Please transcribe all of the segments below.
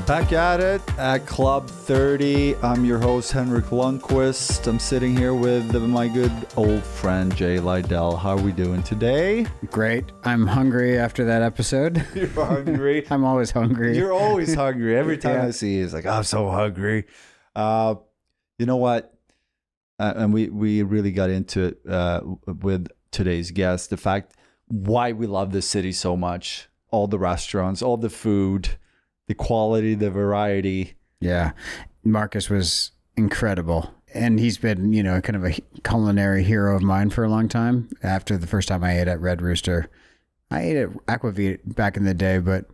Back at it at Club 30. I'm your host, Henrik Lundqvist. I'm sitting here with my good old friend, Jay Lydell. How are we doing today? Great. I'm hungry after that episode. You're hungry? I'm always hungry. You're always hungry. Every time I see you, it's like, I'm so hungry. You know what? And we really got into it with today's guest. The fact why we love this city so much. All the restaurants, all the food, the quality, the variety. Yeah. Marcus was incredible. And he's been, kind of a culinary hero of mine for a long time. After the first time I ate at Red Rooster, I ate at Aquavit back in the day, but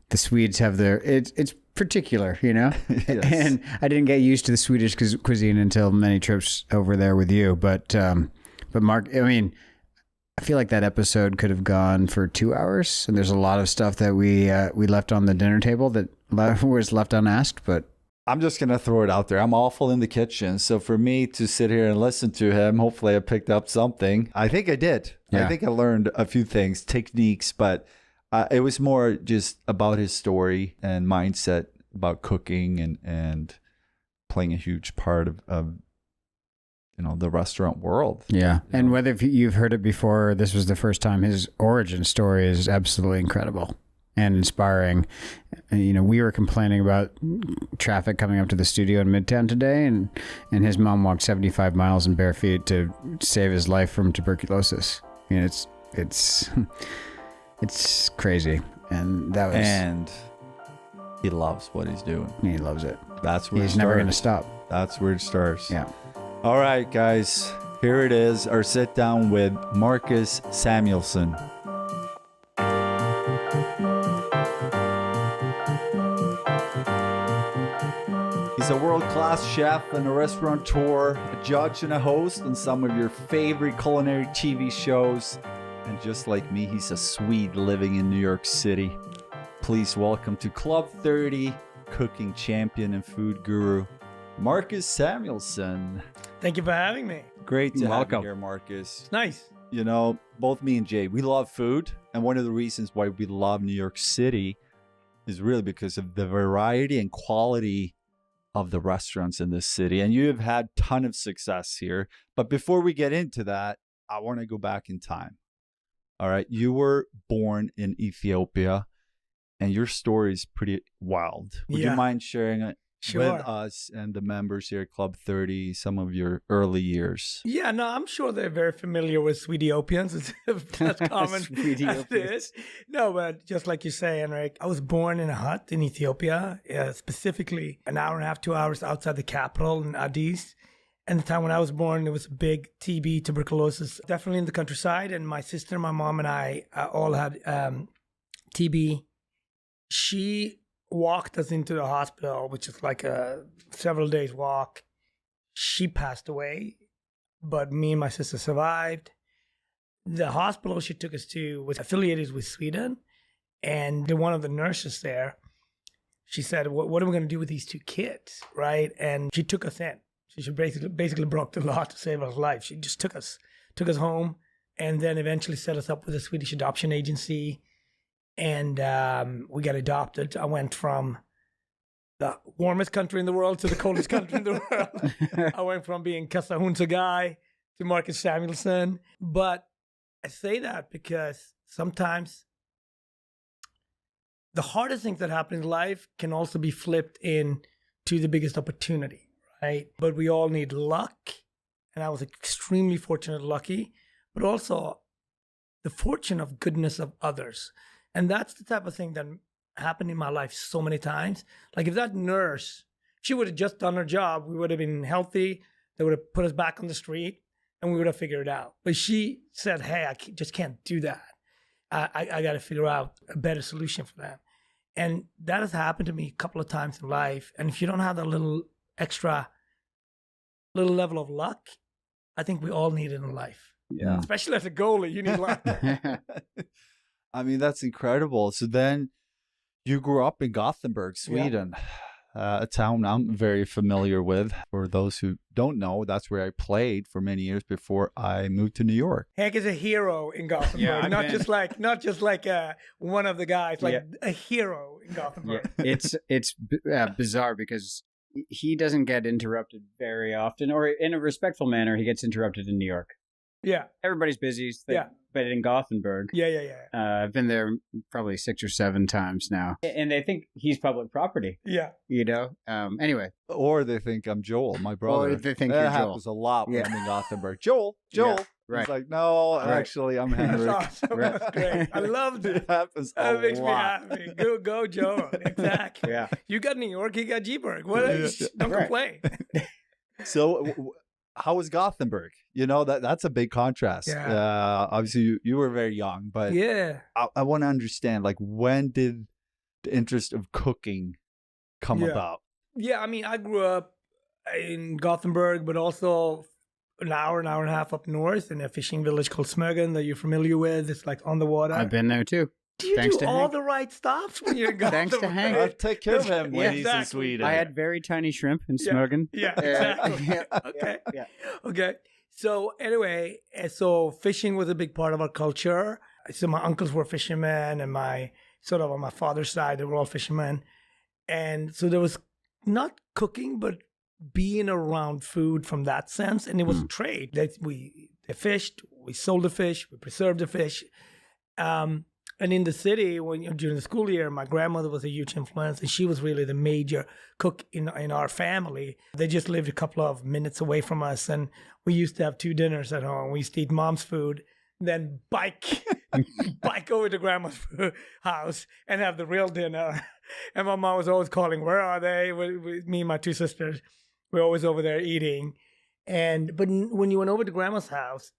the Swedes have it's particular, Yes. And I didn't get used to the Swedish cuisine until many trips over there with you. But Mark, I feel like that episode could have gone for 2 hours, and there's a lot of stuff that we left on the dinner table that was left unasked. But I'm just gonna throw it out there. I'm awful in the kitchen, so for me to sit here and listen to him, hopefully I picked up something. I think I did. Yeah. I think I learned a few things, techniques, but it was more just about his story and mindset about cooking and playing a huge part of the restaurant world. Yeah. And whether you've heard it before, or this was the first time, his origin story is absolutely incredible and inspiring. We were complaining about traffic coming up to the studio in Midtown today, and his mom walked 75 miles in bare feet to save his life from tuberculosis. It's crazy. And he loves what he's doing. He loves it. That's where he's never going to stop. That's where it starts. Yeah. All right, guys, here it is, our sit down with Marcus Samuelsson. He's a world-class chef and a restaurateur, a judge and a host on some of your favorite culinary TV shows. And just like me, he's a Swede living in New York City. Please welcome to Club 30, cooking champion and food guru, Marcus Samuelsson. Thank you for having me. Great to have you here, Marcus. It's nice. Both me and Jay, we love food. And one of the reasons why we love New York City is really because of the variety and quality of the restaurants in this city. And you have had a ton of success here. But before we get into that, I want to go back in time. All right. You were born in Ethiopia, and your story is pretty wild. Would you mind sharing it with us and the members here at Club 30, some of your early years? Yeah, no, I'm sure they're very familiar with Ethiopians. It's as common as this. No, but just like you say, Henrik, I was born in a hut in Ethiopia, specifically an hour and a half, 2 hours outside the capital in Addis. And the time when I was born, there was a big TB, tuberculosis, definitely in the countryside. And my sister, my mom, and I all had TB. She walked us into the hospital, which is like a several days walk. She passed away, but me and my sister survived. The hospital she took us to was affiliated with Sweden, and one of the nurses there, she said, what are we going to do with these two kids, right? And she took us in. She basically broke the law to save our life. She just took us home, and then eventually set us up with a Swedish adoption agency. And we got adopted. I went from the warmest country in the world to the coldest country in the world. I went from being Kasahunsa guy to Marcus Samuelsson. But I say that because sometimes the hardest things that happen in life can also be flipped into the biggest opportunity, right? But we all need luck. And I was extremely fortunate and lucky, but also the fortune of goodness of others. And that's the type of thing that happened in my life so many times. Like if that nurse, she would have just done her job, we would have been healthy, they would have put us back on the street, and we would have figured it out. But she said, hey, I just can't do that. I got to figure out a better solution for them. And that has happened to me a couple of times in life. And if you don't have that little level of luck, I think we all need it in life. Yeah. Especially as a goalie, you need luck. That's incredible. So then you grew up in Gothenburg, Sweden. a town I'm very familiar with. For those who don't know, that's where I played for many years before I moved to New York. Hank is a hero in Gothenburg, Yeah, not just like one of the guys, like Yeah. a hero in Gothenburg. It's bizarre because he doesn't get interrupted very often, or in a respectful manner, he gets interrupted in New York. Yeah, Everybody's busy, Yeah. but in Gothenburg, yeah. I've been there probably 6 or 7 times now, and they think he's public property. Yeah. You know. Anyway, Or they think I'm Joel, my brother. or they think that you're Joel. happens a lot when Yeah. I'm in Gothenburg. Joel. Yeah, right. He's like, no, Right. actually, I'm That's Henrik. awesome. Right. That's great. I loved It it. happens a That makes me lot. happy. Go, Joe. Exactly. Yeah. You got New York, he got G-Burg. What? Yeah. Don't Right. complain. So, how was Gothenburg? You know, that's a big contrast. Yeah. Obviously, you were very young, but Yeah. I want to understand, like, when did the interest of cooking come Yeah. about? Yeah, I mean, I grew up in Gothenburg, but also an hour and a half up north in a fishing village called Smögen that you're familiar with. It's like on the water. I've been there too. Do you thanks do to all Hank. the right stuff when you're in Thanks to Gothenburg? Hank. I'll take care of him when Yeah, he's in exactly. Sweden. I had very tiny shrimp in Yeah. Smögen. Yeah, exactly. Yeah. Okay. Yeah. Okay. So anyway, so fishing was a big part of our culture. So my uncles were fishermen, and my sort of on my father's side, they were all fishermen. And so there was not cooking, but being around food from that sense. And it was a trade. They fished, we sold the fish, we preserved the fish. And in the city, during the school year, my grandmother was a huge influence, and she was really the major cook in our family. They just lived a couple of minutes away from us, and we used to have 2 dinners at home. We used to eat mom's food, then bike over to grandma's house and have the real dinner. And my mom was always calling, "Where are they?" With me and my 2 sisters, we're always over there eating. But when you went over to grandma's house,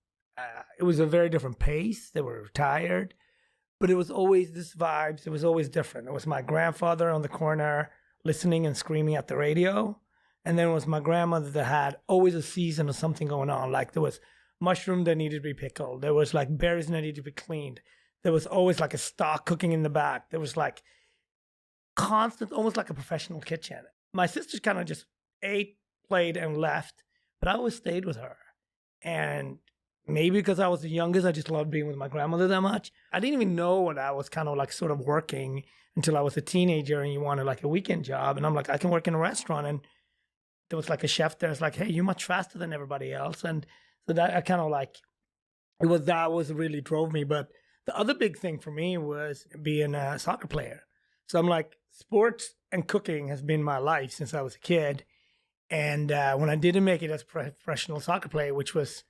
it was a very different pace. They were retired. But it was always this vibes. It was always different. It was my grandfather on the corner listening and screaming at the radio. And then it was my grandmother that had always a season of something going on. Like there was mushroom that needed to be pickled. There was like berries that needed to be cleaned. There was always like a stock cooking in the back. There was like constant, almost like a professional kitchen. My sisters kind of just ate, played, and left. But I always stayed with her. And maybe because I was the youngest, I just loved being with my grandmother that much. I didn't even know what I was kind of like sort of working until I was a teenager, and you wanted like a weekend job. And I'm like, I can work in a restaurant. And there was like a chef there. It's like, hey, you're much faster than everybody else. And so that I kind of like, that was really drove me. But the other big thing for me was being a soccer player. So I'm like, sports and cooking has been my life since I was a kid. And when I didn't make it as a professional soccer player, which was,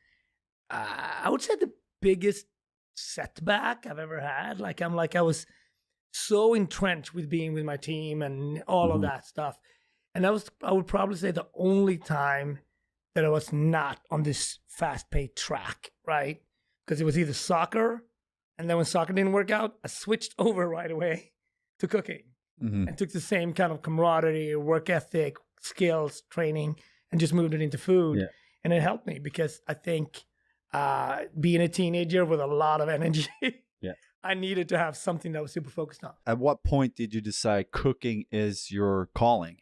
I would say the biggest setback I've ever had. I was so entrenched with being with my team and all of that stuff. And I would probably say the only time that I was not on this fast-paced track, right? Because it was either soccer, and then when soccer didn't work out, I switched over right away to cooking and took the same kind of camaraderie, work ethic, skills, training, and just moved it into food. Yeah. And it helped me because I think being a teenager with a lot of energy, I needed to have something that was super focused on. At what point did you decide cooking is your calling?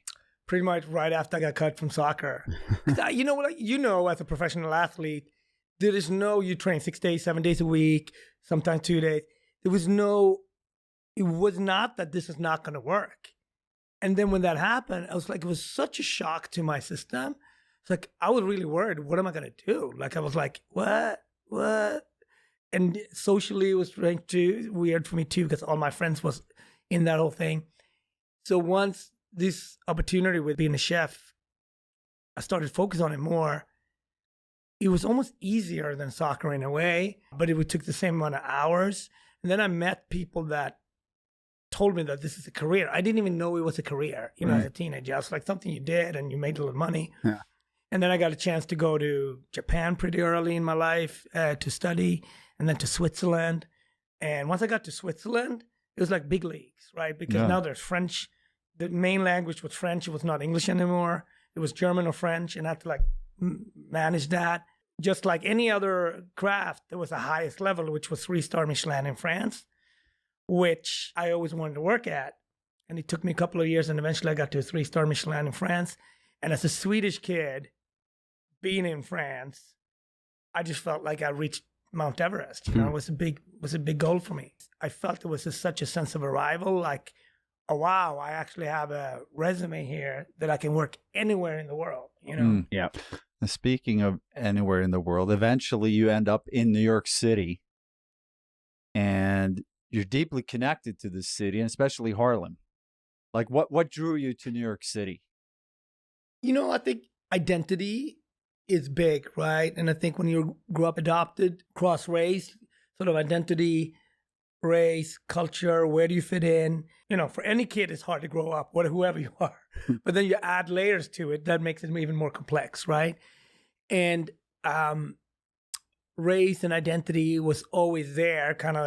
Pretty much right after I got cut from soccer. You know what? You know, as a professional athlete, there is no, you train 6 days, 7 days a week, sometimes 2 days. It was not that this is not going to work. And then when that happened, I was like, it was such a shock to my system. It's like, I was really worried. What am I going to do? Like, I was like, what? And socially, it was weird for me too, because all my friends was in that whole thing. So once this opportunity with being a chef, I started focusing on it more. It was almost easier than soccer in a way, but it took the same amount of hours. And then I met people that told me that this is a career. I didn't even know it was a career, as a teenager. I was like, something you did and you made a little money. Yeah. And then I got a chance to go to Japan pretty early in my life to study, and then to Switzerland. And once I got to Switzerland, it was like big leagues, right? Because now there's French. The main language was French. It was not English anymore. It was German or French, and I had to like manage that. Just like any other craft, there was the highest level, which was 3-star Michelin in France, which I always wanted to work at. And it took me a couple of years, and eventually I got to a 3-star Michelin in France. And as a Swedish kid, being in France, I just felt like I reached Mount Everest. You know, it was a big goal for me. I felt it was such a sense of arrival, like, oh wow, I actually have a resume here that I can work anywhere in the world. You know. Yeah. Speaking of anywhere in the world, eventually you end up in New York City, and you're deeply connected to the city, and especially Harlem. Like, what drew you to New York City? You know, I think identity is big, right? And I think when you grew up adopted, cross race, sort of identity, race, culture, where do you fit in? You know, for any kid, it's hard to grow up, whoever you are. But then you add layers to it, that makes it even more complex, right? And race and identity was always there, kind of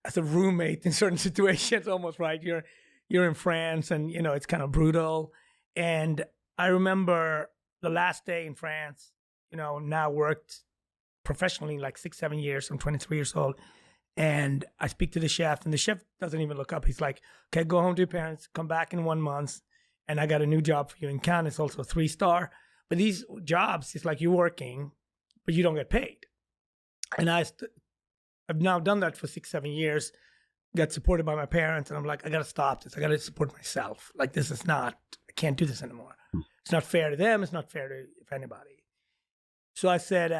as a roommate in certain situations, almost, right? You're in France, and you know it's kind of brutal. And I remember the last day in France. You know, now worked professionally like 6-7 years. I'm 23 years old, and I speak to the chef, and the chef doesn't even look up. He's like, "Okay, go home to your parents, come back in 1 month, and I got a new job for you in Cannes. It's also a 3-star. But these jobs, it's like you're working, but you don't get paid." And I've now done that for 6-7 years. Got supported by my parents, and I'm like, I got to stop this. I got to support myself. Like, this is not, I can't do this anymore. It's not fair to them. It's not fair to anybody. So I said,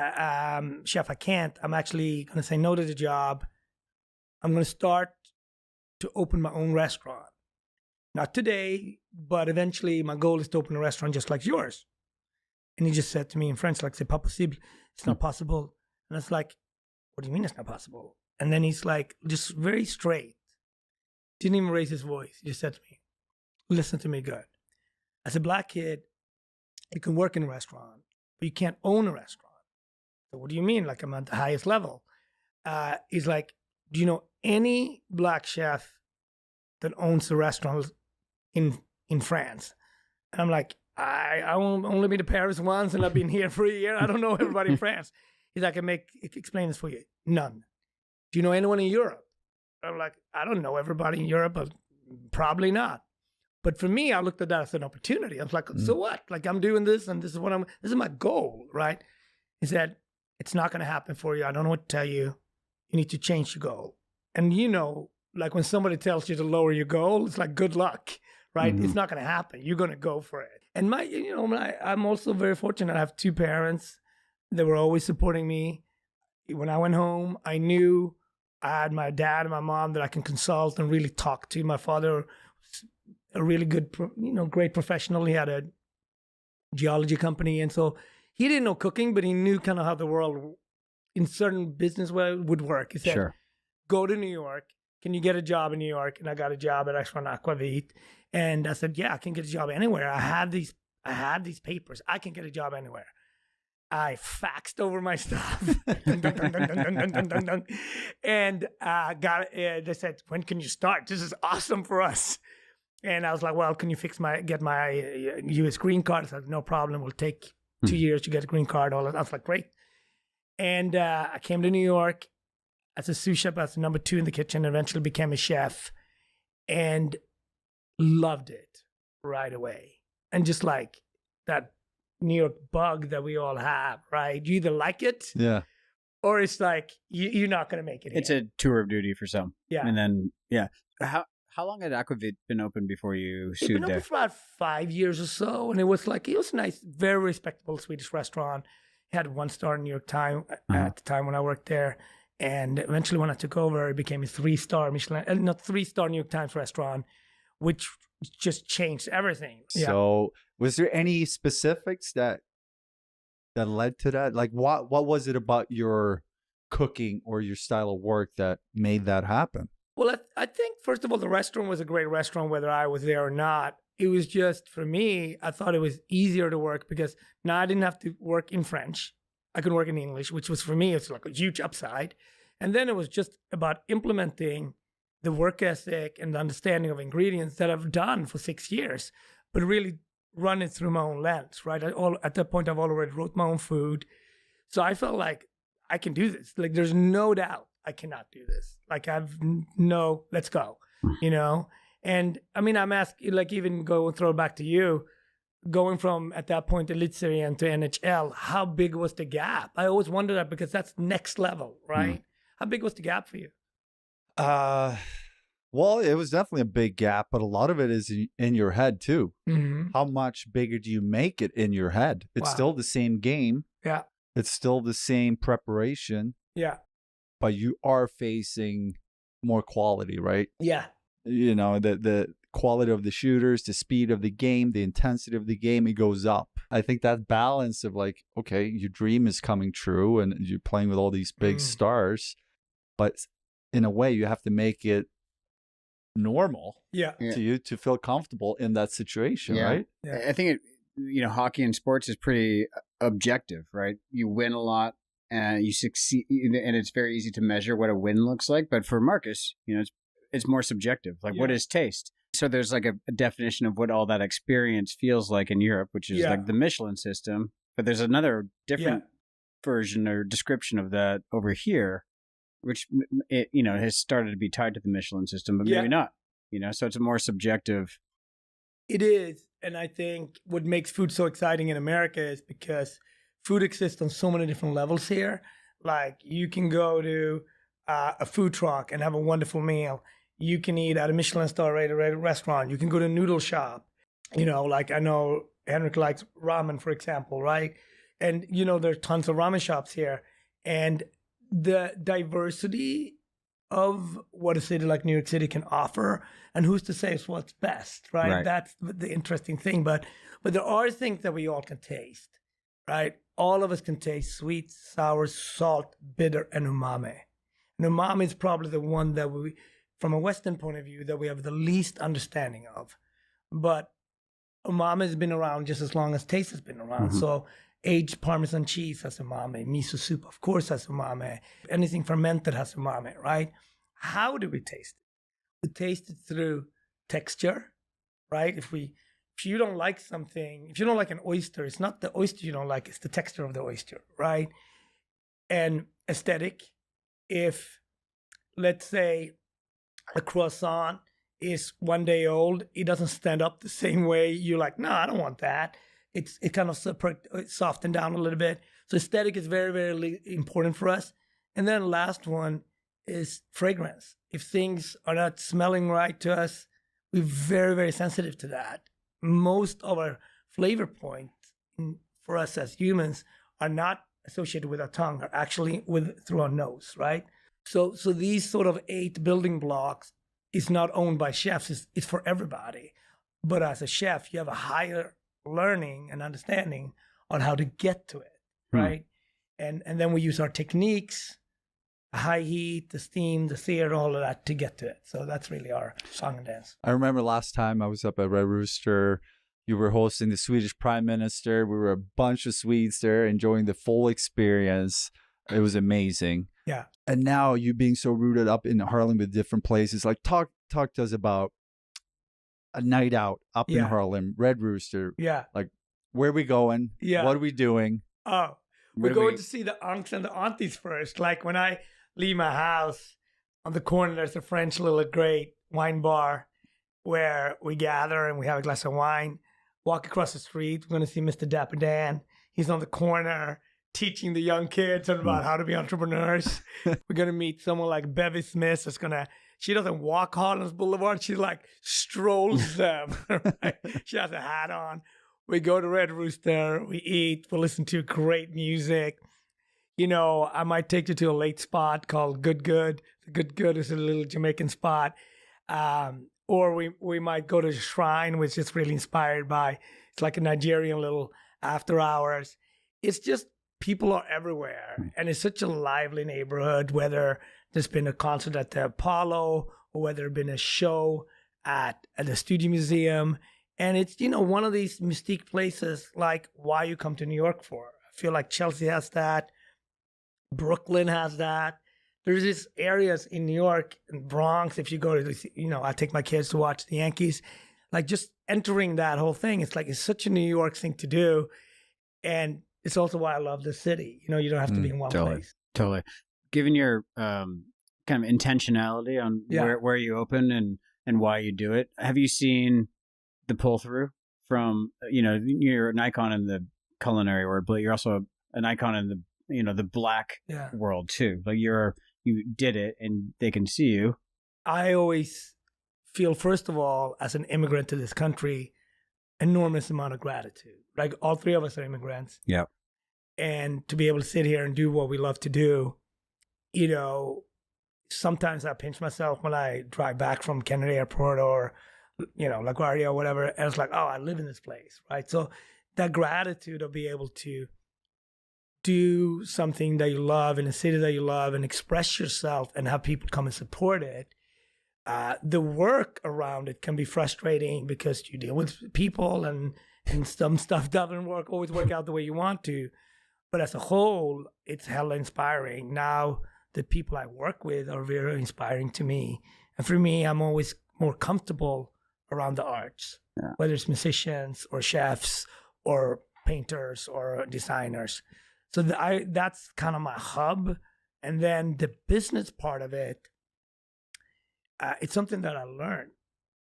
chef, I can't. I'm actually going to say no to the job. I'm going to start to open my own restaurant. Not today, but eventually my goal is to open a restaurant just like yours. And he just said to me in French, like, c'est pas possible. It's not possible. And I was like, what do you mean it's not possible? And then he's like, just very straight. Didn't even raise his voice. He just said to me, listen to me good. As a black kid, you can work in a restaurant, but you can't own a restaurant. So what do you mean? Like, I'm at the highest level. He's like, do you know any black chef that owns a restaurant in France? And I'm like, I only been to Paris once, and I've been here for a year. I don't know everybody in France. He's like, I can explain this for you. None. Do you know anyone in Europe? I'm like, I don't know everybody in Europe, but probably not. But for me, I looked at that as an opportunity. I was like, so what? Like, I'm doing this, and this is my goal, right? He said, it's not going to happen for you. I don't know what to tell you. You need to change your goal. And you know, like when somebody tells you to lower your goal, it's like, good luck, right? It's not going to happen. You're going to go for it. And I'm also very fortunate. I have 2 parents that were always supporting me. When I went home, I knew I had my dad and my mom that I can consult and really talk to. My father was a really good, great professional. He had a geology company. And so he didn't know cooking, but he knew kind of how the world in certain business would work. He said, sure, go to New York. Can you get a job in New York? And I got a job at Restaurant Aquavit. And I said, yeah, I can get a job anywhere. I had these papers. I can get a job anywhere. I faxed over my stuff. And they said, when can you start? This is awesome for us. And I was like, well, can you get my U.S. green card? I said, no problem. We'll take 2 years to get a green card. All that. I was like, great. And I came to New York as a sous chef, as number 2 in the kitchen, eventually became a chef and loved it right away. And just like that New York bug that we all have, right? You either like it, or it's like you're not going to make it. It's a tour of duty for some. Yeah. And then, how long had Aquavit been open before you sued there? It's been open for about 5 years or so, and it was nice, very respectable Swedish restaurant. It had 1-star New York Times at the time when I worked there, and eventually when I took over, it became a 3-star Michelin, not 3-star New York Times restaurant, which just changed everything. So was there any specifics that led to that? Like what was it about your cooking or your style of work that made that happen? Well, I think, first of all, the restaurant was a great restaurant, whether I was there or not. It was just, for me, I thought it was easier to work because now I didn't have to work in French. I could work in English, which was, for me, it's like a huge upside. And then it was just about implementing the work ethic and the understanding of ingredients that I've done for 6 years, but really run it through my own lens, right? At that point, I've already wrote my own food. So I felt like I can do this. Like, there's no doubt I cannot do this. Like, let's go, And I mean, I'm asking, like, even throw it back to you, going from at that point Elitserien to NHL, how big was the gap? I always wonder that because that's next level, right? How big was the gap for you? Well, it was definitely a big gap, but a lot of it is in your head too. Mm-hmm. How much bigger do you make it in your head? It's still the same game. Yeah. It's still the same preparation. Yeah. But you are facing more quality, right? Yeah. You know, the quality of the shooters, the speed of the game, the intensity of the game, it goes up. I think that balance of like, okay, your dream is coming true and you're playing with all these big stars, but in a way you have to make it normal to you to feel comfortable in that situation, right? Yeah. I think hockey and sports is pretty objective, right? You win a lot and you succeed, and it's very easy to measure what a win looks like. But for Marcus, it's more subjective. Like, what is taste? So there's like a definition of what all that experience feels like in Europe, which is like the Michelin system. But there's another different version or description of that over here, which has started to be tied to the Michelin system, but maybe not. So it's a more subjective. It is, and I think what makes food so exciting in America is because food exists on so many different levels here. Like, you can go to a food truck and have a wonderful meal. You can eat at a Michelin star rated restaurant. You can go to a noodle shop. Like, I know Henrik likes ramen, for example, right? And, there are tons of ramen shops here. And the diversity of what a city like New York City can offer, and who's to say it's what's best, right? That's the interesting thing. But there are things that we all can taste, right? All of us can taste sweet, sour, salt, bitter, and umami. And umami is probably the one that we, from a Western point of view, that we have the least understanding of. But umami has been around just as long as taste has been around. Mm-hmm. So aged Parmesan cheese has umami. Miso soup, of course, has umami. Anything fermented has umami, right? How do we taste it? We taste it through texture, right? If you don't like something, if you don't like an oyster, it's not the oyster you don't like, it's the texture of the oyster, right? And aesthetic, if, let's say, a croissant is 1 day old, it doesn't stand up the same way. You're like, no, I don't want that. It kind of softened down a little bit. So aesthetic is very, very important for us. And then last one is fragrance. If things are not smelling right to us, we're very, very sensitive to that. Most of our flavor points for us as humans are not associated with our tongue, are actually through our nose, right? So these sort of 8 building blocks is not owned by chefs. It's for everybody. But as a chef, you have a higher learning and understanding on how to get to it, right? And then we use our techniques, high heat, the steam, the sear, all of that to get to it. So that's really our song and dance. I remember last time I was up at Red Rooster, you were hosting the Swedish Prime Minister. We were a bunch of Swedes there enjoying the full experience. It was amazing. Yeah. And now you being so rooted up in Harlem with different places, like talk to us about a night out up in Harlem, Red Rooster. Yeah. Like, where are we going? Yeah. What are we doing? Oh, we're going to see the unks and the aunties first. Like, when I leave my house, on the corner, there's a French little great wine bar where we gather and we have a glass of wine. Walk across the street, we're going to see Mr. Dapper Dan. He's on the corner teaching the young kids about how to be entrepreneurs. We're going to meet someone like Bevy Smith she doesn't walk Harlem's Boulevard. She like strolls them. Right? She has a hat on. We go to Red Rooster. We eat. We listen to great music. I might take you to a late spot called Good Good. The Good Good is a little Jamaican spot. Or we might go to a shrine, which is really inspired by, it's like a Nigerian little after hours. It's just, people are everywhere. And it's such a lively neighborhood, whether there's been a concert at the Apollo or whether there's been a show at the Studio Museum. And it's, one of these mystique places, like why you come to New York for. I feel like Chelsea has that. Brooklyn has that. There's these areas in New York and Bronx. If you go to, I take my kids to watch the Yankees, like just entering that whole thing. It's like, it's such a New York thing to do. And it's also why I love the city. You don't have to be in one place. Totally. Given your kind of intentionality on where you open and and why you do it. Have you seen the pull through from, you're an icon in the culinary world, but you're also an icon in the, the black world too. Like you did it and they can see you. I always feel, first of all, as an immigrant to this country, enormous amount of gratitude. Like all three of us are immigrants. Yeah. And to be able to sit here and do what we love to do, sometimes I pinch myself when I drive back from Kennedy Airport or, LaGuardia or whatever. And it's like, oh, I live in this place, right? So that gratitude of being able to do something that you love in a city that you love and express yourself and have people come and support it. The work around it can be frustrating because you deal with people and some stuff doesn't always work out the way you want to. But as a whole, it's hella inspiring. Now, the people I work with are very inspiring to me. And for me, I'm always more comfortable around the arts, whether it's musicians or chefs or painters or designers. So that's kind of my hub. And then the business part of it, it's something that I learned.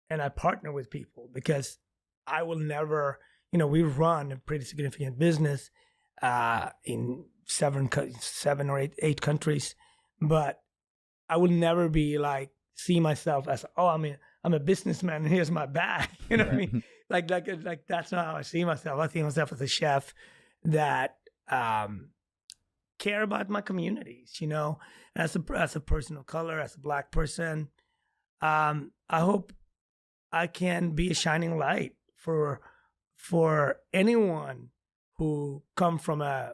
And I partner with people because I will never, we run a pretty significant business in seven or eight countries. But I would never be like, see myself as, I'm a businessman and here's my bag. You know what I mean? Like that's not how I see myself. I see myself as a chef that care about my communities, as a person of color, as a Black person. I hope I can be a shining light for anyone who come from a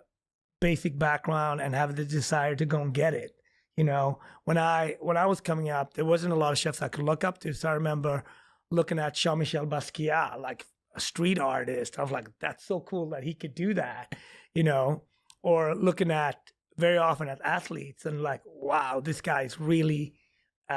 basic background and have the desire to go and get it. When I was coming up, there wasn't a lot of chefs I could look up to. So I remember looking at Jean-Michel Basquiat, like a street artist. I was like, that's so cool that he could do that, or looking at very often at athletes and like, wow, this guy's really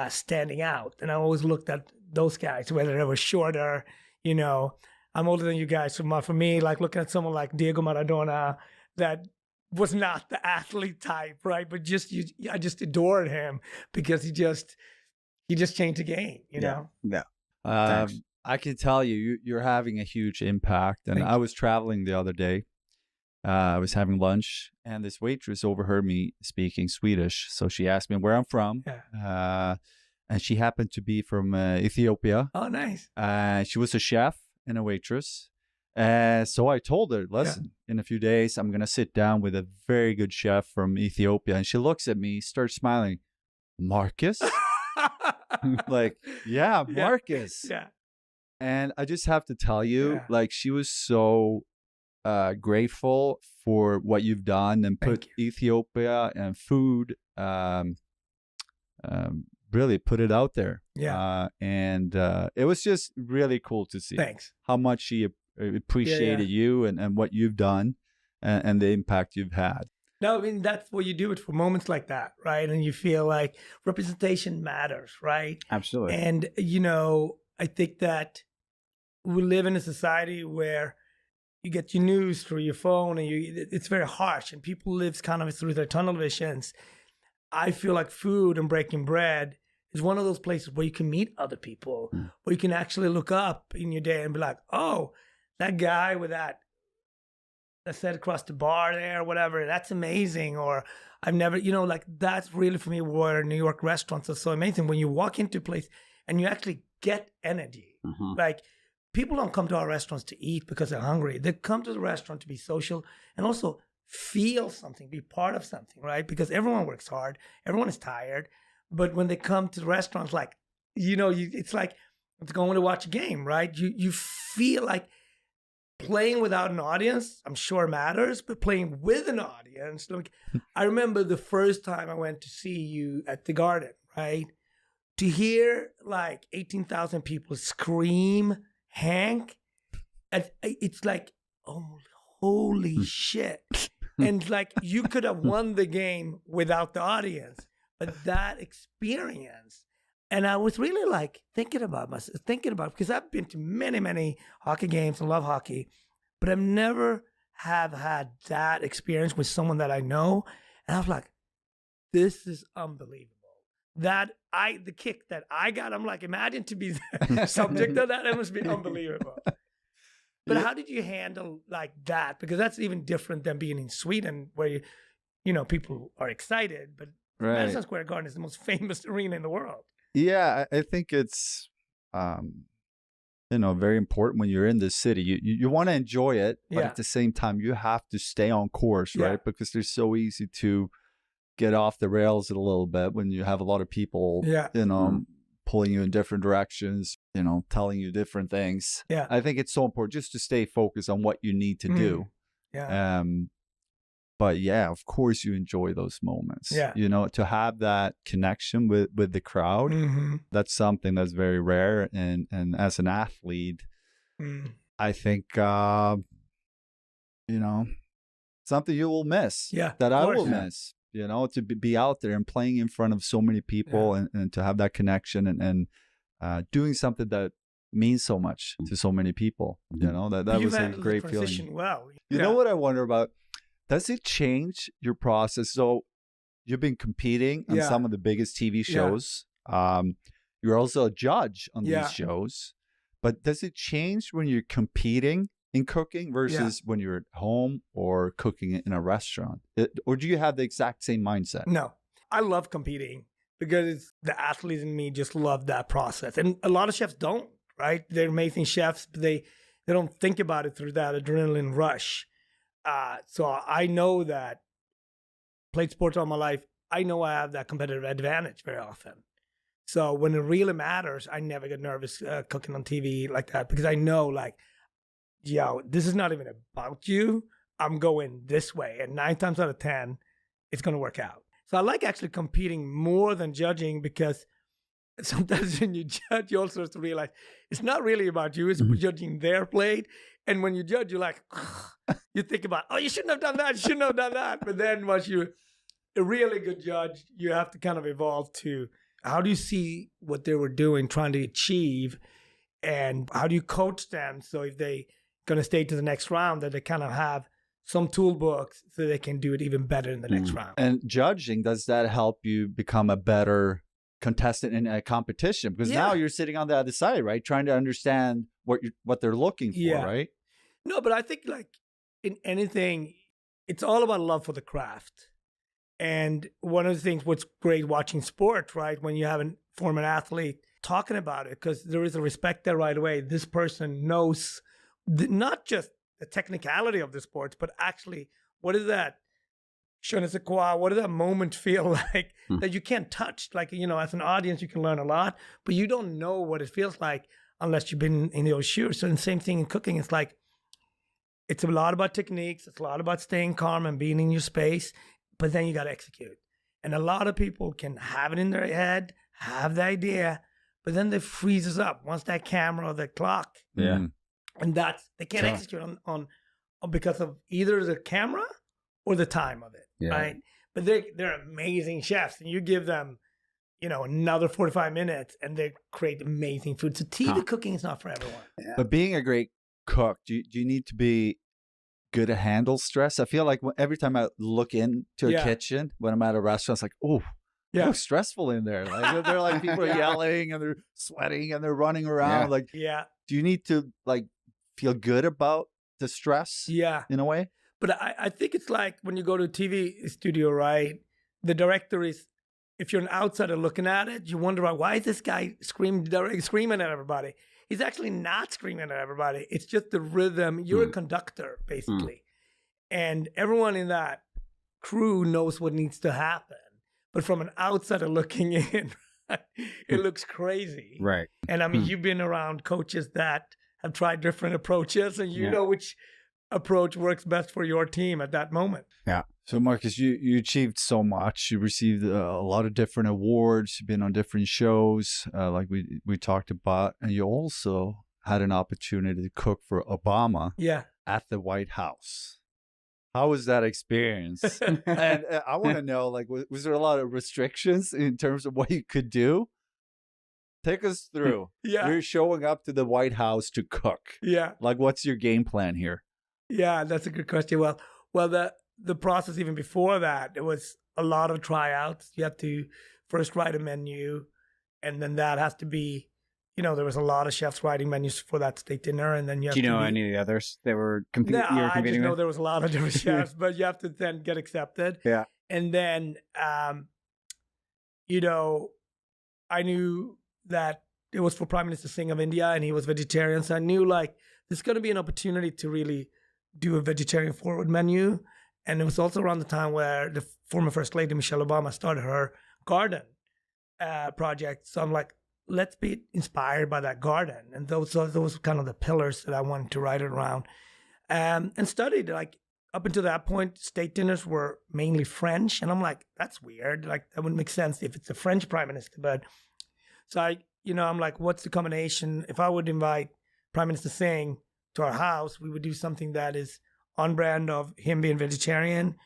standing out. And I always looked at those guys, whether they were shorter, I'm older than you guys. So for me, like looking at someone like Diego Maradona, that was not the athlete type, right? But I just adored him because he just changed the game, know? Yeah. I can tell you're having a huge impact. And I was traveling the other day. I was having lunch and this waitress overheard me speaking Swedish. So she asked me where I'm from. Yeah. And she happened to be from Ethiopia. Oh, nice. She was a chef and a waitress. So I told her, listen, in a few days, I'm going to sit down with a very good chef from Ethiopia. And she looks at me, starts smiling. Marcus? Like, yeah, Marcus. Yeah. And I just have to tell you, like, she was so grateful for what you've done and put Ethiopia and food, really put it out there. Yeah. And it was just really cool to see. Thanks. How much she appreciated you and what you've done and the impact you've had. No, I mean, that's what you do it for, moments like that, right? And you feel like representation matters, right? Absolutely. And, I think that we live in a society where you get your news through your phone and it's very harsh and people live kind of through their tunnel visions. I feel like food and breaking bread is one of those places where you can meet other people, where you can actually look up in your day and be like, oh, that guy with that set across the bar there, or whatever, that's amazing. Or I've never, like that's really for me where New York restaurants are so amazing. When you walk into a place and you actually get energy. Like people don't come to our restaurants to eat because they're hungry. They come to the restaurant to be social and also feel something, be part of something, right? Because everyone works hard, everyone is tired. But when they come to the restaurants, like, it's like it's going to watch a game, right? You feel like playing without an audience, I'm sure matters, but playing with an audience. Like, I remember the first time I went to see you at the Garden, right? To hear like 18,000 people scream Hank, it's like, oh, holy shit. And like you could have won the game without the audience, but that experience. And I was really like thinking about because I've been to many, many hockey games and love hockey, but I've never have had that experience with someone that I know. And I was like, this is unbelievable. the kick that I got, I'm like, imagine to be the subject of that. It must be unbelievable. But how did you handle like that? Because that's even different than being in Sweden, where people are excited. But Madison Square Garden is the most famous arena in the world. Yeah, I think it's very important when you're in this city. You want to enjoy it, but at the same time, you have to stay on course, right? Because it's so easy to get off the rails a little bit when you have a lot of people, pulling you in different directions, telling you different things. Yeah. I think it's so important just to stay focused on what you need to do. Yeah. But yeah, of course you enjoy those moments. Yeah. To have that connection with the crowd, that's something that's very rare. And as an athlete, I think, something you will miss. Yeah. That I will miss. To be out there and playing in front of so many people and to have that connection and doing something that means so much to so many people. That was a great feeling. Well, you know what I wonder about? Does it change your process? So you've been competing on some of the biggest TV shows. You're also a judge on these shows. But does it change when you're competing in cooking versus when you're at home or cooking in a restaurant? Or do you have the exact same mindset? No, I love competing because the athletes in me just love that process. And a lot of chefs don't, right? They're amazing chefs, but they don't think about it through that adrenaline rush. So I know that played sports all my life. I know I have that competitive advantage very often. So when it really matters, I never get nervous cooking on TV like that because I know this is not even about you. I'm going this way. And 9 times out of 10, it's going to work out. So I like actually competing more than judging because sometimes when you judge, you also have to realize it's not really about you. It's judging their plate. And when you judge, you're like, you think about, you shouldn't have done that. You shouldn't have done that. But then once you're a really good judge, you have to kind of evolve to how do you see what they were doing, trying to achieve, and how do you coach them so if they going to stay to the next round that they kind of have some toolbox so they can do it even better in the next round. And judging, does that help you become a better contestant in a competition? Because now you're sitting on the other side, right? Trying to understand what they're looking for, right? No, but I think like in anything, it's all about love for the craft. And one of the things, what's great watching sport, right? When you have a former athlete talking about it, because there is a respect there right away. This person knows not just the technicality of the sports, but actually, what is that? Je ne sais quoi, what does that moment feel like that you can't touch? Like, as an audience, you can learn a lot, but you don't know what it feels like unless you've been in those shoes. So the same thing in cooking. It's like, it's a lot about techniques. It's a lot about staying calm and being in your space, but then you got to execute. And a lot of people can have it in their head, have the idea, but then they freezes up once that camera or the clock. Yeah. And they can't execute on because of either the camera or the time of it, right? But they're amazing chefs, and you give them, another 45 minutes, and they create amazing food. So TV cooking is not for everyone. Yeah. But being a great cook, do you need to be good to handle stress? I feel like every time I look into a kitchen when I'm at a restaurant, it's like, oh, it looks stressful in there. Like they're like people are yelling and they're sweating and they're running around. Like, do you need to feel good about the stress? In a way. But I think it's like when you go to a TV studio, right? The director is, if you're an outsider looking at it, you wonder why is this guy screaming at everybody? He's actually not screaming at everybody. It's just the rhythm. You're a conductor, basically. And everyone in that crew knows what needs to happen. But from an outsider looking in, it looks crazy. Right. And I mean, you've been around coaches that have tried different approaches, and you know which approach works best for your team at that moment. Yeah. So Marcus, you achieved so much. You received a lot of different awards. You've been on different shows, like we talked about, and you also had an opportunity to cook for Obama. At the White House. How was that experience? And I want to know, was there a lot of restrictions in terms of what you could do? Take us through. You're showing up to the White House to cook. What's your game plan here? Yeah, that's a good question. Well, the process even before that, it was a lot of tryouts. You have to first write a menu, and then that has to be, there was a lot of chefs writing menus for that steak dinner, and then you have Do you to know be, any of the others that were competing? No, you were I just competing know with? there was a lot of different chefs, but you have to then get accepted. Yeah. And then, I knew that it was for Prime Minister Singh of India, and he was vegetarian. So I knew like there's going to be an opportunity to really do a vegetarian forward menu. And it was also around the time where the former First Lady Michelle Obama started her garden project. So I'm like, let's be inspired by that garden. And those were kind of the pillars that I wanted to write it around. And studied, like, up until that point, steak dinners were mainly French. And I'm like, that's weird. Like, that wouldn't make sense if it's a French prime minister. But so I'm like, what's the combination? If I would invite Prime Minister Singh to our house, we would do something that is on brand of him being vegetarian,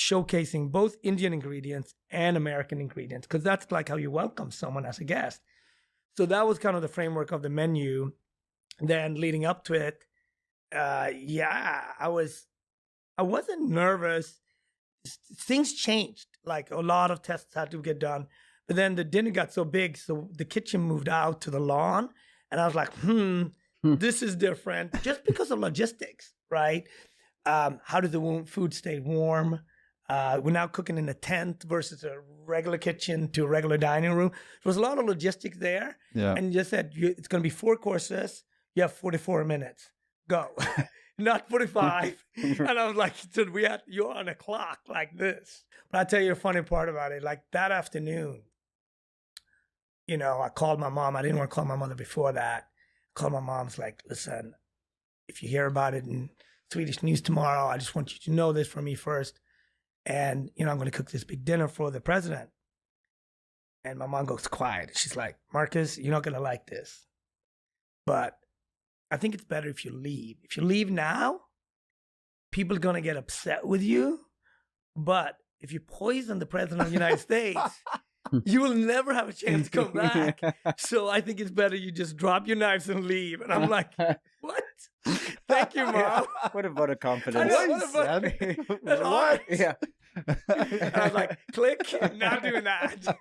showcasing both Indian ingredients and American ingredients, because that's like how you welcome someone as a guest. So that was kind of the framework of the menu. Then leading up to it, I wasn't nervous. Things changed. Like a lot of tests had to get done. But then the dinner got so big, so the kitchen moved out to the lawn. And I was like, this is different just because of logistics, right? How does the food stay warm? We're now cooking in a tent versus a regular kitchen to a regular dining room. There was a lot of logistics there. Yeah. And you just said, it's going to be 4 courses. You have 44 minutes. Go. Not 45. And I was like, so you're on a clock like this. But I'll tell you a funny part about it. Like that afternoon, I called my mom. I didn't want to call my mother before that. I called my mom. It's like, listen, if you hear about it in Swedish news tomorrow, I just want you to know this from me first. And, I'm going to cook this big dinner for the president. And my mom goes quiet. She's like, Marcus, you're not going to like this. But I think it's better if you leave. If you leave now, people are going to get upset with you. But if you poison the president of the United States, you will never have a chance to come back. So I think it's better you just drop your knives and leave. And I'm like, what? Thank you, Mom. What a vote of confidence. That's hard. Yeah. And I was like, click, not doing that.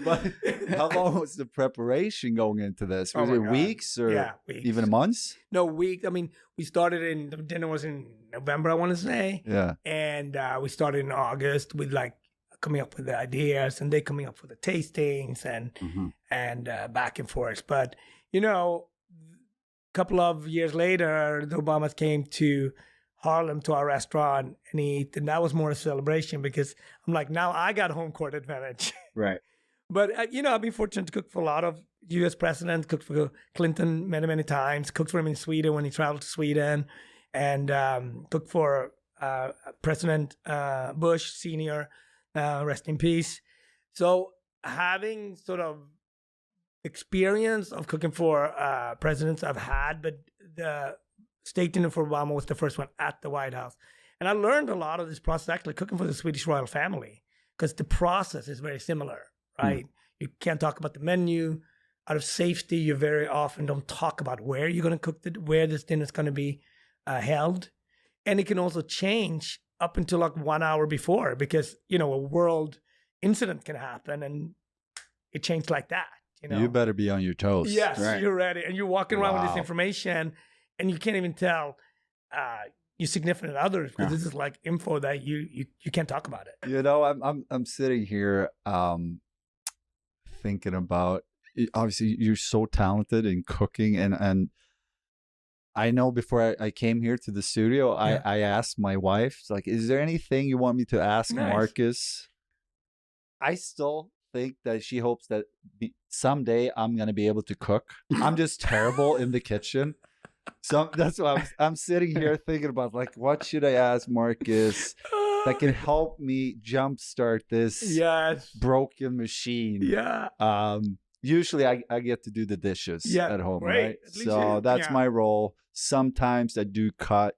But how long was the preparation going into this? Was it weeks or weeks. even months? No, weeks. I mean, we started the dinner was in November, I want to say. Yeah. And we started in August with like coming up with the ideas and they coming up with the tastings and back and forth. But, a couple of years later, the Obamas came to Harlem to our restaurant and eat. And that was more a celebration because I'm like, now I got home court advantage. Right. But, I've been fortunate to cook for a lot of U.S. presidents, cooked for Clinton many, many times, cooked for him in Sweden when he traveled to Sweden, and cooked for President Bush Sr., rest in peace. So having sort of experience of cooking for presidents I've had, but the steak dinner for Obama was the first one at the White House. And I learned a lot of this process actually cooking for the Swedish royal family because the process is very similar. Right? You can't talk about the menu. Out of safety, you very often don't talk about where you're going to cook where this dinner is going to be held. And it can also change up until like 1 hour before because, a world incident can happen and it changed like that. You better be on your toes. Yes, right. You're ready. And you're walking around with this information and you can't even tell your significant others because this is like info that you can't talk about it. I'm sitting here thinking about, obviously you're so talented in cooking and I know before I came here to the studio, I asked my wife, like, is there anything you want me to ask Marcus? I still think that she hopes that someday I'm going to be able to cook. I'm just terrible in the kitchen. So that's why I'm sitting here thinking about, like, what should I ask Marcus that can help me jumpstart this broken machine? Yeah. Usually I get to do the dishes at home, right? So that's my role. Sometimes I do cut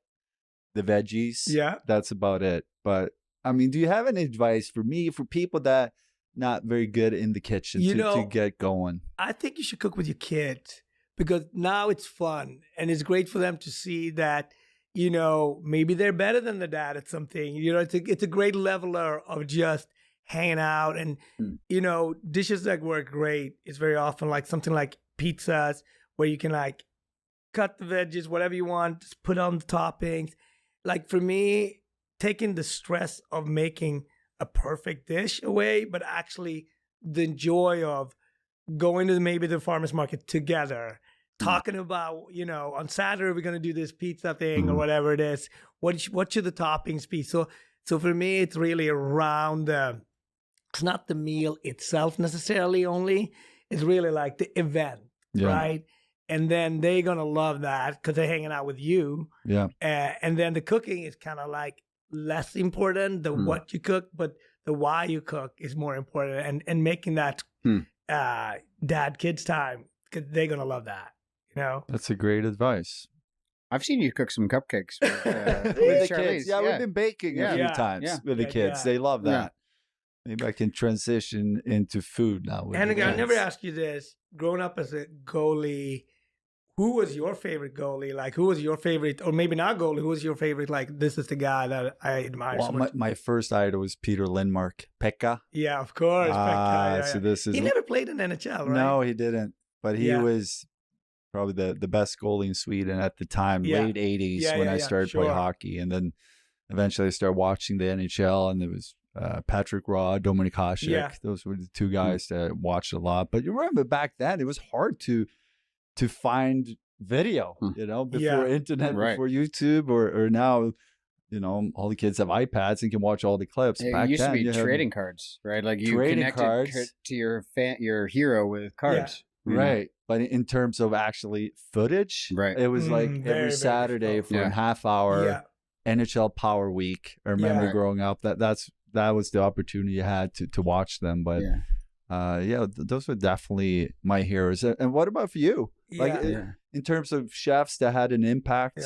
the veggies. Yeah. That's about it. But I mean, do you have any advice for me, for people that not very good in the kitchen to get going? I think you should cook with your kids because now it's fun and it's great for them to see that, maybe they're better than the dad at something. It's a great leveler of just, hanging out, and dishes that work great is very often like something like pizzas, where you can like cut the veggies, whatever you want, just put on the toppings. Like for me, taking the stress of making a perfect dish away, but actually the joy of going to maybe the farmer's market together, talking about, on Saturday we're going to do this pizza thing or whatever it is. What should the toppings be? So for me, it's really around it's not the meal itself necessarily only. It's really like the event, right? And then they're going to love that because they're hanging out with you. Yeah. And then the cooking is kind of like less important, the what you cook, but the why you cook is more important. And making that dad kids time, because they're going to love that, That's a great advice. I've seen you cook some cupcakes with the kids. Yeah, we've been baking a few times with the kids. They love that. Maybe I can transition into food now. And I never asked you this. Growing up as a goalie, who was your favorite goalie? Like, who was your favorite, or maybe not goalie, who was your favorite? Like, this is the guy that I admire so much. My first idol was Peter Lindmark, Pekka. Yeah, of course. Pekka. So this is... He never played in NHL, right? No, he didn't. But he was probably the best goalie in Sweden at the time, late 80s when I started playing hockey. And then eventually I started watching the NHL, and there was Patrick Roy, Dominik Hasek. Yeah. Those were the two guys that I watched a lot. But you remember back then, it was hard to find video, before internet, before YouTube, or now, all the kids have iPads and can watch all the clips. It used to be trading cards, right? Like you connected to your hero with cards. Yeah. Right. But in terms of actually footage, it was like every Saturday for a half hour, NHL Power Week. I remember growing up, that was the opportunity you had to watch them. But those were definitely my heroes. And what about for you? Like in terms of chefs that had an impact,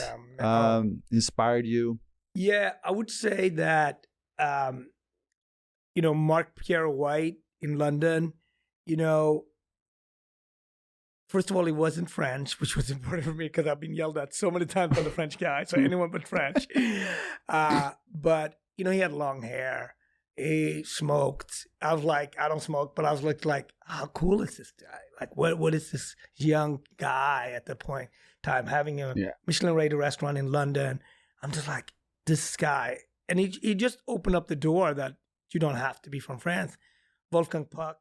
inspired you? Yeah, I would say that, Mark Pierre White in London, first of all, he wasn't French, which was important for me because I've been yelled at so many times by the French guy, so anyone but French. But, he had long hair. He smoked. I was like, I don't smoke, but I was like, how cool is this guy? Like, what is this young guy at the point in time having a Michelin-rated restaurant in London? I'm just like, this guy. And he just opened up the door that you don't have to be from France. Wolfgang Puck,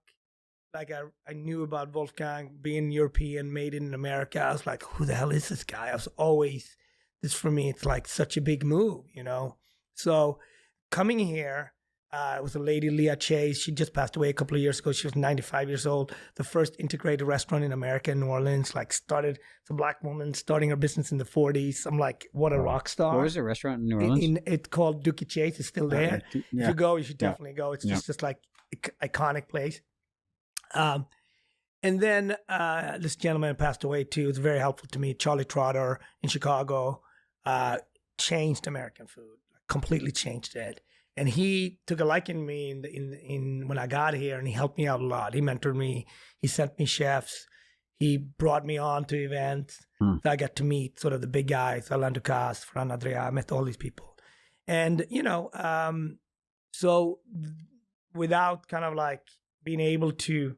like I knew about Wolfgang being European, made in America. I was like, who the hell is this guy? I was always, this for me, it's like such a big move, So coming here, it was a lady, Leah Chase. She just passed away a couple of years ago. She was 95 years old. The first integrated restaurant in America, in New Orleans, it's a black woman starting her business in the 40s. I'm like, what a rock star. What was the restaurant in New Orleans? It's called Dookie Chase. It's still there. If you go, you should definitely go. It's just like iconic place. And then this gentleman passed away too. It's very helpful to me. Charlie Trotter in Chicago changed American food, completely changed it. And he took a liking to me in when I got here, and he helped me out a lot. He mentored me. He sent me chefs. He brought me on to events. So I got to meet sort of the big guys, Alain Ducasse, Fran Adria. I met all these people. And, so without kind of like being able to,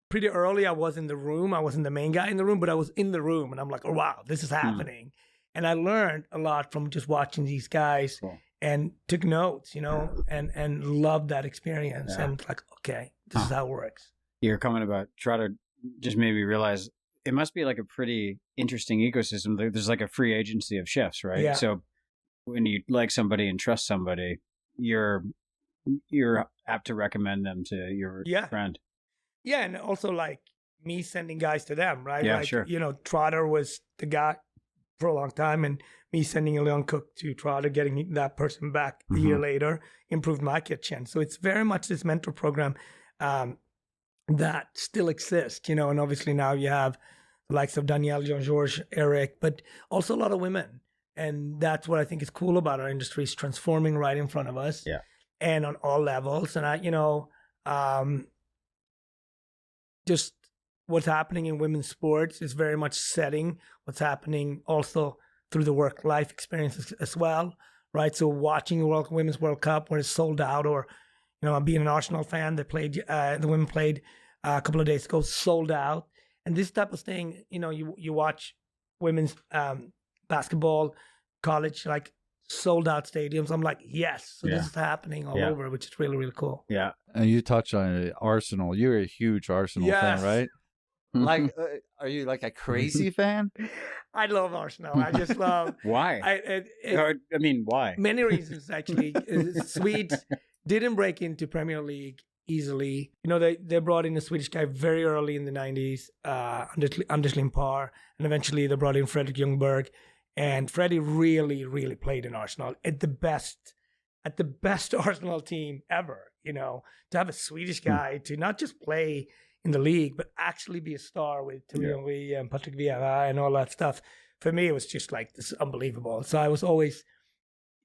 pretty early I was in the room. I wasn't the main guy in the room, but I was in the room. And I'm like, oh, wow, this is happening. And I learned a lot from just watching these guys. Cool. And took notes, and loved that experience. Yeah. And like, okay, this is how it works. Your comment about Trotter just made me realize it must be like a pretty interesting ecosystem. There's like a free agency of chefs, right? Yeah. So when you like somebody and trust somebody, you're apt to recommend them to your friend. Yeah, and also like me sending guys to them, right? Yeah, like, sure. Trotter was the guy for a long time, and me sending a young cook to Trotter, getting that person back a year later, improved my kitchen. So it's very much this mentor program that still exists, and obviously now you have the likes of Danielle, Jean-Georges, Eric, but also a lot of women. And that's what I think is cool about our industry, is transforming right in front of us and on all levels. And just what's happening in women's sports is very much setting what's happening also through the work-life experiences as well, right? So watching the Women's World Cup when it's sold out, or I'm being an Arsenal fan. They played, the women played a couple of days ago, sold out. And this type of thing, you watch women's basketball, college, like sold out stadiums. I'm like, yes. So this is happening all over, which is really, really cool. Yeah. And you touch on Arsenal. You're a huge Arsenal fan, right? Like, are you like a crazy fan? I love Arsenal. I just love. Why? I mean, why? Many reasons, actually. Swedes didn't break into Premier League easily. They brought in a Swedish guy very early in the 90s, Anders Limpar, and eventually they brought in Fredrik Ljungberg. And Freddie really, really played in Arsenal at the best Arsenal team ever. To have a Swedish guy to not just play in the league, but actually be a star with Thierry and Patrick Vieira and all that stuff. For me, it was just like, this is unbelievable. So I was always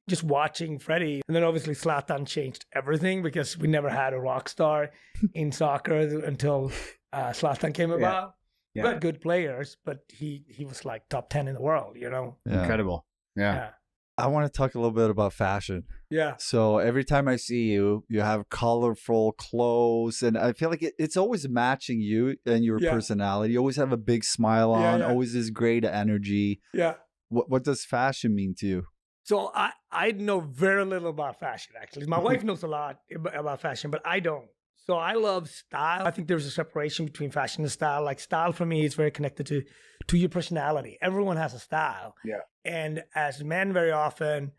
just watching Freddie. And then obviously Zlatan changed everything because we never had a rock star in soccer until Zlatan came about. Yeah. We had good players, but he was like top 10 in the world, Yeah. Incredible. Yeah. I want to talk a little bit about fashion. Yeah. So every time I see you, you have colorful clothes, and I feel like it's always matching you and your personality. You always have a big smile on, always this great energy. Yeah. What does fashion mean to you? So I know very little about fashion, actually. My wife knows a lot about fashion, but I don't. So I love style. I think there's a separation between fashion and style. Like style for me is very connected to your personality. Everyone has a style. Yeah. And as men, very often,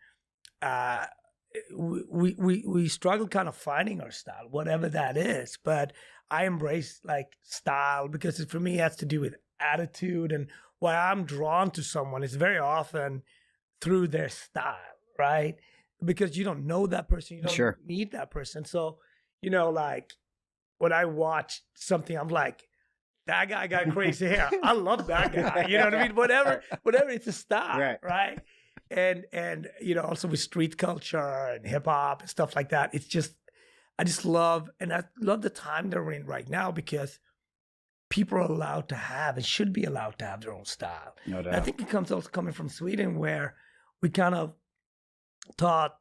we struggle kind of finding our style, whatever that is. But I embrace like style because for me, it has to do with attitude. And why I'm drawn to someone is very often through their style, right? Because you don't know that person. You don't meet that person. So, like when I watch something, I'm like, that guy got crazy hair. I love that guy. You know what I mean? Whatever, it's a style, right? And also with street culture and hip hop and stuff like that. It's just, I love the time that we're in right now because people are allowed to have and should be allowed to have their own style. No doubt. I think it comes also coming from Sweden where we kind of taught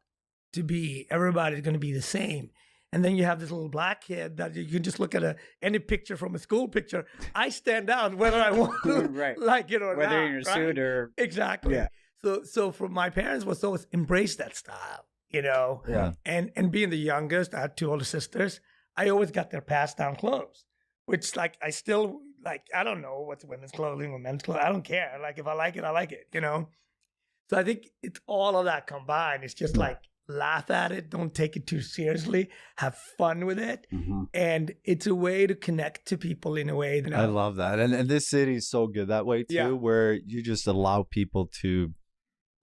to be, everybody's going to be the same. And then you have this little black kid that you can just look at any picture from a school picture. I stand out whether I want to like it or whether not. Whether you're in a suit or... Exactly. Yeah. So for my parents was always embrace that style, Yeah. And being the youngest, I had two older sisters. I always got their passed down clothes, which like I still like, I don't know what's women's clothing or men's clothing. I don't care. Like if I like it, I like it, So I think it's all of that combined. It's just like, laugh at it, don't take it too seriously, have fun with it, and it's a way to connect to people in a way that I love that. And this city is so good that way too, where you just allow people to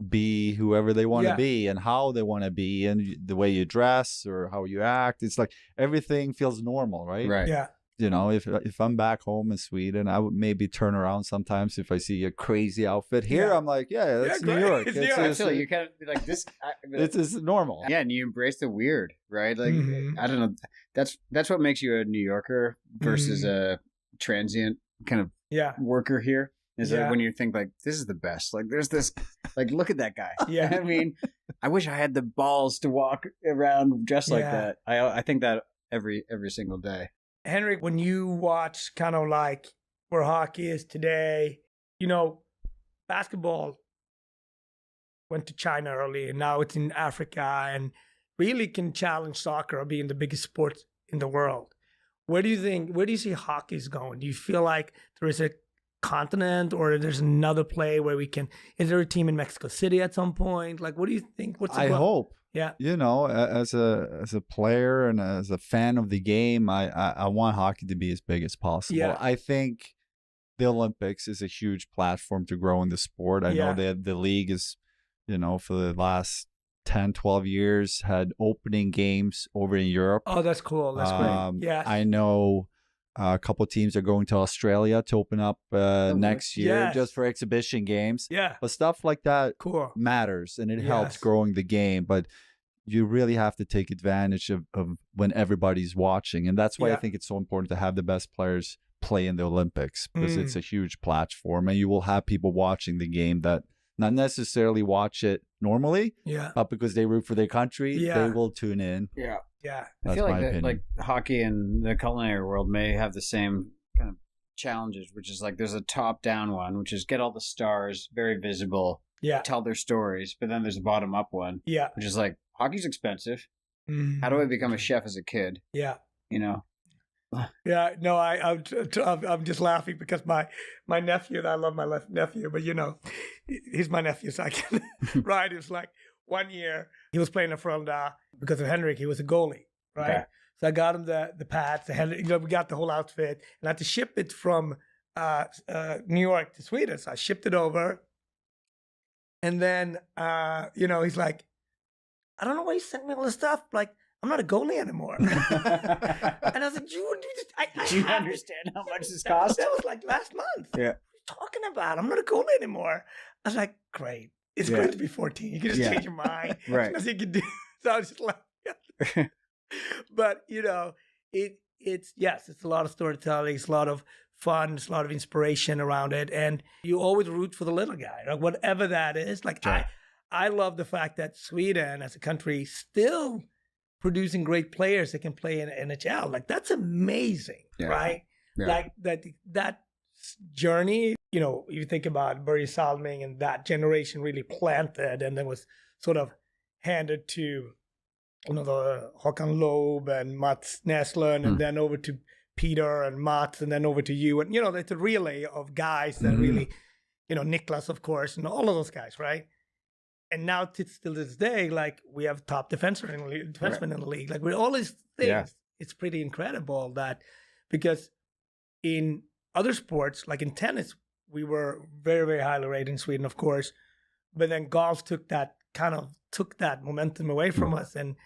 be whoever they want to be and how they want to be, and the way you dress or how you act, it's like everything feels normal, right? Yeah. If I'm back home in Sweden, I would maybe turn around sometimes if I see a crazy outfit. Here, I'm like, that's New York. It's you kind of like this. It's normal. Yeah, and you embrace the weird, right? Like I don't know. That's what makes you a New Yorker versus a transient kind of worker here. Is that when you think like this is the best? Like there's this, like look at that guy. Yeah, I mean, I wish I had the balls to walk around just like that. I think that every single day. Henrik, when you watch kind of like where hockey is today, basketball went to China early and now it's in Africa and really can challenge soccer being the biggest sport in the world. Where do you see hockey's going? Do you feel like there is a continent or there's another play where is there a team in Mexico City at some point? Like, what do you think? I hope. Yeah. As a player and as a fan of the game, I want hockey to be as big as possible. Yeah. I think the Olympics is a huge platform to grow in the sport. I know that the league is, for the last 10, 12 years had opening games over in Europe. Oh, that's cool. That's great. Yeah. I know a couple of teams are going to Australia to open up next year just for exhibition games. Yeah. But stuff like that matters and it helps growing the game. But you really have to take advantage of when everybody's watching. And that's why I think it's so important to have the best players play in the Olympics because it's a huge platform and you will have people watching the game that not necessarily watch it normally, but because they root for their country, they will tune in. Yeah. Yeah. I feel like that, like hockey and the culinary world may have the same kind of challenges, which is like there's a top-down one, which is get all the stars, very visible, tell their stories, but then there's a bottom-up one, which is like hockey's expensive. Mm-hmm. How do I become a chef as a kid? Yeah, you know. Yeah, no, I'm just laughing because my nephew, and I love my nephew, but you know, he's my nephew, so I can right. It was like 1 year he was playing in Frölunda because of Henrik. He was a goalie, right? Okay. So I got him the pads, the Henrik. You know, we got the whole outfit, and I had to ship it from New York to Sweden. So I shipped it over, and then you know, he's like, I don't know why you sent me all this stuff, like. I'm not a goalie anymore. And I was like, do you understand how much this cost? That was like last month. Yeah. What are you talking about? I'm not a goalie anymore. I was like, great. It's great to be 14. You can just change your mind. Right. There's nothing you can do. So I was just like, but you know, it's a lot of storytelling. It's a lot of fun. It's a lot of inspiration around it. And you always root for the little guy, like whatever that is. Like I love the fact that Sweden as a country still producing great players that can play in NHL. Like that's amazing, right? Yeah. Like that journey, you know, you think about Börje Salming and that generation really planted and then was sort of handed to, you know, the Håkan Loob and Mats Näslund and then over to Peter and Mats and then over to you. And, you know, it's a relay of guys that really, you know, Niklas, of course, and all of those guys, right? And now, still to this day, like we have top defensemen in the league. Like with all these things, it's pretty incredible that because in other sports, like in tennis, we were very, very highly rated in Sweden, of course. But then golf took that momentum away from us. And,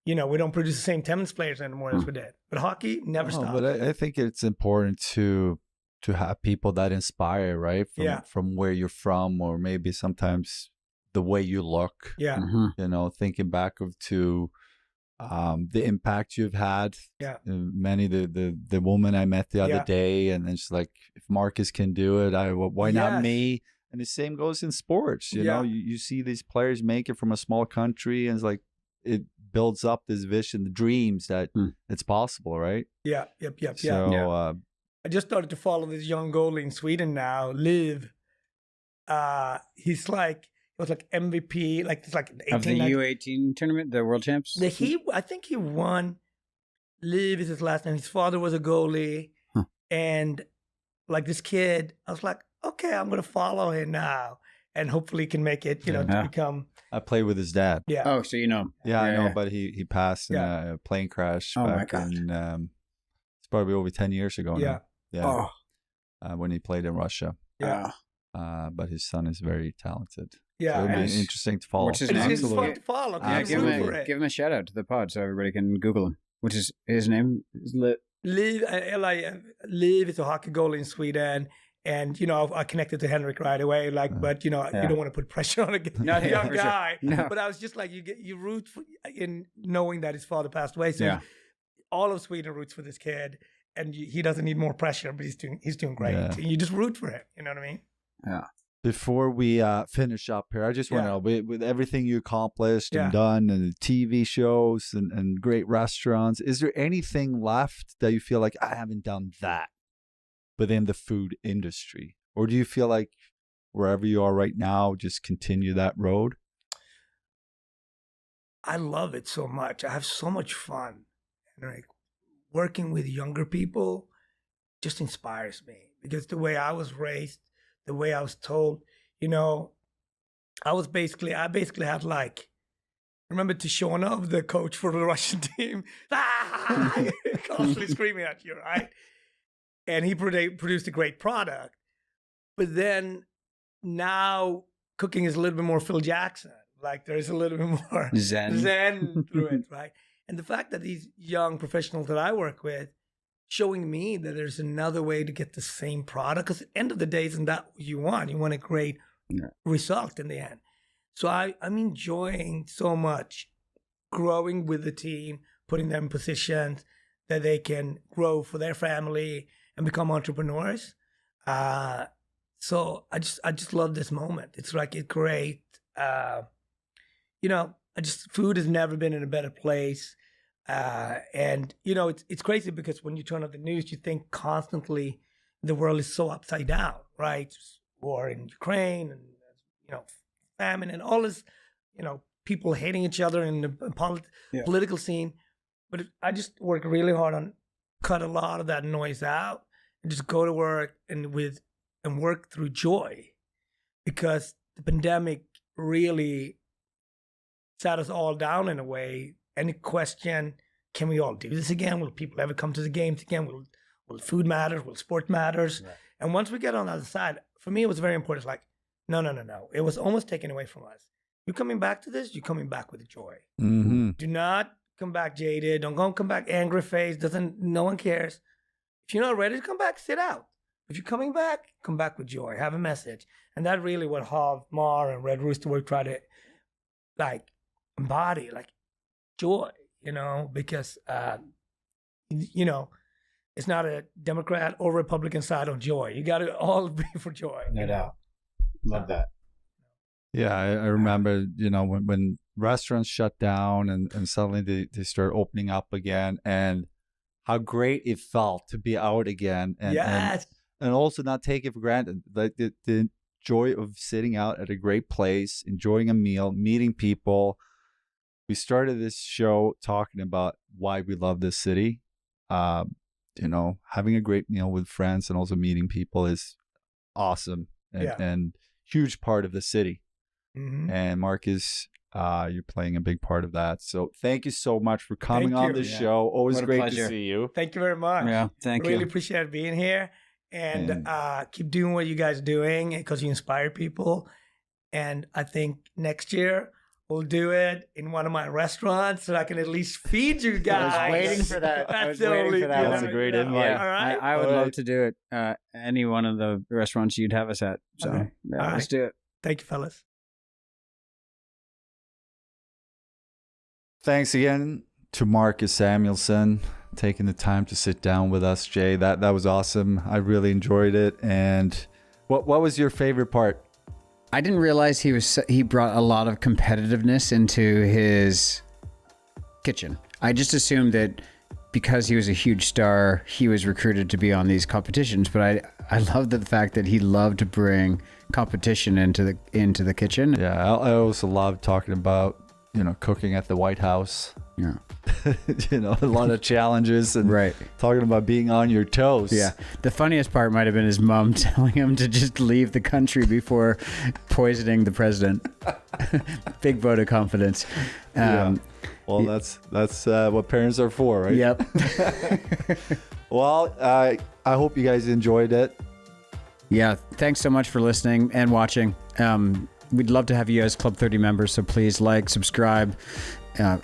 you know, we don't produce the same tennis players anymore as we did. But hockey never stopped. But I think it's important to have people that inspire, right? From where you're from, or maybe sometimes the way you look, you know, thinking back to the impact you've had. Many the woman I met the other day, and it's like, if Marcus can do it, why not me? And the same goes in sports. You know, you see these players make it from a small country, and it's like it builds up this vision, the dreams that it's possible, right? So I just started to follow this young goalie in Sweden now, Liv. He's like. It was like MVP, like it's like 18, of the U18 tournament, the world champs. I think he won. Liv is his last name. His father was a goalie, and like this kid, I was like, okay, I'm gonna follow him now, and hopefully he can make it, you know, to become. I played with his dad. Yeah. Oh, so you know. Yeah, I know, but he passed in a plane crash back in. It's probably over 10 years ago now. Yeah. When he played in Russia. Yeah. But his son is very talented. Yeah, so it'd be interesting to follow. What's his name? It's fun to follow. Give him a shout out to the pod so everybody can Google him. Which is his name? Liv is a hockey goalie in Sweden, and you know I connected to Henrik right away. Like, but you know you don't want to put pressure on a young guy. Sure. No. But I was just like, you root for, in knowing that his father passed away. So all of Sweden roots for this kid, and he doesn't need more pressure. But he's doing great. Yeah. You just root for him. You know what I mean? Yeah. Before we finish up here, I just want to know, with everything you accomplished and done, and TV shows and great restaurants, is there anything left that you feel like I haven't done that within the food industry? Or do you feel like wherever you are right now, just continue that road? I love it so much. I have so much fun. And like working with younger people just inspires me, because the way I was raised, the way I was told, you know, I basically had like, remember Tishonov, the coach for the Russian team, constantly screaming at you, right? And he produced a great product. But then now cooking is a little bit more Phil Jackson. Like there's a little bit more zen through it, right? And the fact that these young professionals that I work with, showing me that there's another way to get the same product. Because at the end of the day, isn't that what you want? You want a great result in the end. So I'm enjoying so much growing with the team, putting them in positions that they can grow for their family and become entrepreneurs. So I just love this moment. It's like it's great. You know, food has never been in a better place. And, you know, it's crazy because when you turn on the news, you think constantly the world is so upside down, right? War in Ukraine and, you know, famine and all this, you know, people hating each other in the political scene. But I just work really hard on cut a lot of that noise out and just go to work and work through joy, because the pandemic really sat us all down in a way. Any question, can we all do this again? Will people ever come to the games again? Will food matter? Will sport matters? Right. And once we get on the other side, for me, it was very important. It's like, no. It was almost taken away from us. You coming back to this, you're coming back with joy. Mm-hmm. Do not come back jaded. Don't come back angry face. No one cares. If you're not ready to come back, sit out. If you're coming back, come back with joy. Have a message. And that really what Hav, Mar, and Red Rooster were trying to like embody, like joy, you know, because, you know, it's not a Democrat or Republican side on joy. You got to all be for joy. No doubt. Love that. Yeah, I remember, you know, when restaurants shut down and suddenly they start opening up again, and how great it felt to be out again. And, yes. And also not take it for granted. Like the joy of sitting out at a great place, enjoying a meal, meeting people. We started this show talking about why we love this city. You know, having a great meal with friends and also meeting people is awesome and huge part of the city. Mm-hmm. And Marcus, you're playing a big part of that. So thank you so much for coming on the show. Always great to see you. Thank you very much. Yeah, thank you. Really appreciate being here. And keep doing what you guys are doing because you inspire people. And I think next year we'll do it in one of my restaurants so I can at least feed you guys. I was waiting for that. That's That's a great invite. Yeah, all right? I would love to do it. Any one of the restaurants you'd have us at. So let's do it. Thank you, fellas. Thanks again to Marcus Samuelsson taking the time to sit down with us, Jay. That was awesome. I really enjoyed it. And what was your favorite part? I didn't realize he brought a lot of competitiveness into his kitchen. I just assumed that because he was a huge star, he was recruited to be on these competitions. But I love the fact that he loved to bring competition into the kitchen. Yeah, I also love talking about, you know, cooking at the White House. Yeah. You know, a lot of challenges and right. Talking about being on your toes. Yeah. The funniest part might have been his mom telling him to just leave the country before poisoning the president. Big vote of confidence. Well, that's what parents are for, right? Yep. Well, I hope you guys enjoyed it. Yeah. Thanks so much for listening and watching. We'd love to have you as Club 30 members, so please like, subscribe,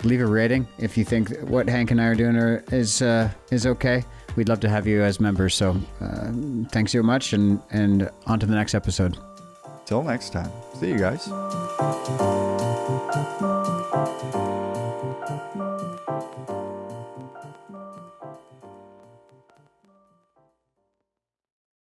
leave a rating if you think what Hank and I are doing is okay. We'd love to have you as members. So thanks so much, and on to the next episode. Till next time. See you guys.